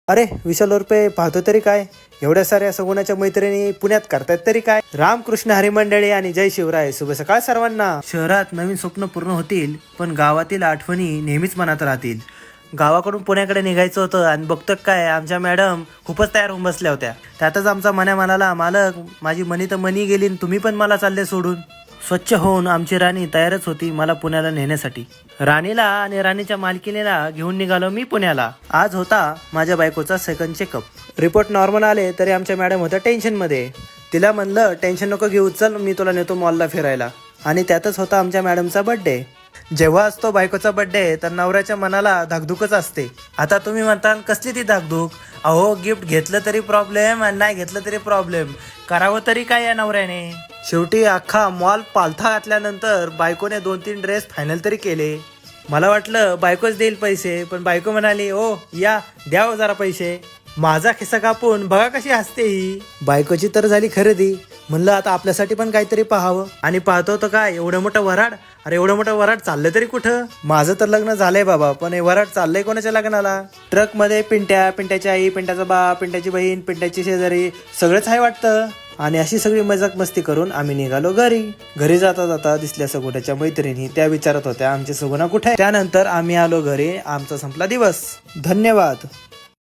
अरे विशाल रुपये पाहतो तरी काय, एवढ्या साऱ्या सगुणाच्या मैत्रिणी पुण्यात करतायत तरी काय. रामकृष्ण हरी मंडळी आणि जय शिवराय. शुभ सकाळ सर्वांना. शहरात नवीन स्वप्न पूर्ण होतील, पण गावातील आठवणी नेहमीच मनात राहतील. गावाकडून पुण्याकडे निघायचं होतं आणि बघतो काय, आमच्या मॅडम खूपच तयार होऊन बसल्या होत्या. त्यातच आमचा मन्या म्हणाला, मालक माझी मनी तर मनी गेली, तुम्ही पण मला चालले सोडून. स्वच्छ होऊन आमची राणी तयारच होती मला पुण्याला नेण्यासाठी. राणीला आणि राणीच्या मालकिनीला घेऊन निघालो मी पुण्याला. आज होता माझ्या बायकोचा सेकंड चेकअप. रिपोर्ट नॉर्मल आले तरी आमच्या मॅडम होत्या टेन्शनमध्ये. तिला म्हणलं टेन्शन नको घेऊ, चल मी तुला नेतो मॉलला फिरायला. आणि त्यातच होता आमच्या मॅडमचा बर्थडे. जेव्हा असतो बायकोचा बर्थडे तर नवऱ्याच्या मनाला धाकधुकच असते. आता तुम्ही म्हणताल कसली ती धाकधूक, अहो गिफ्ट घेतलं तरी प्रॉब्लेम आणि नाही घेतलं तरी प्रॉब्लेम, करावं तरी काय या नवऱ्याने. शेवटी अख्खा मॉल पालथा घातल्यानंतर बायकोने 2-3 ड्रेस फायनल तरी केले. मला वाटलं बायकोच देईल पैसे, पण बायको म्हणाली, ओ या द्यावं जरा पैसे. माझा खिस्सा कापून बघा कशी हसते ही. बायकोची तर झाली खरेदी. म्हणलं आता आपल्यासाठी पण काहीतरी पाहावं. आणि पाहतो तर काय, एवढं मोठं वराड. अरे एवढं मोठं वराड चाललंय तरी कुठं. माझं तर लग्न झालंय बाबा, पण हे वराड चाललंय कोणाच्या लग्नाला. ट्रक मध्ये पिंट्या, पिंट्याची आई, पिंट्याचा बाप, पिंट्याची बहीण, पिंट्याची शेजारी सगळंच आहे वाटतं. आणि अशी सगळी मजाक मस्ती करून आम्ही निघालो घरी. घरी जाता जाता दिसल्या सगुणाच्या मैत्रिणी. त्या विचारत होत्या आमची सगुणा कुठे. त्यानंतर आम्ही आलो घरी. आमचा संपला दिवस. धन्यवाद.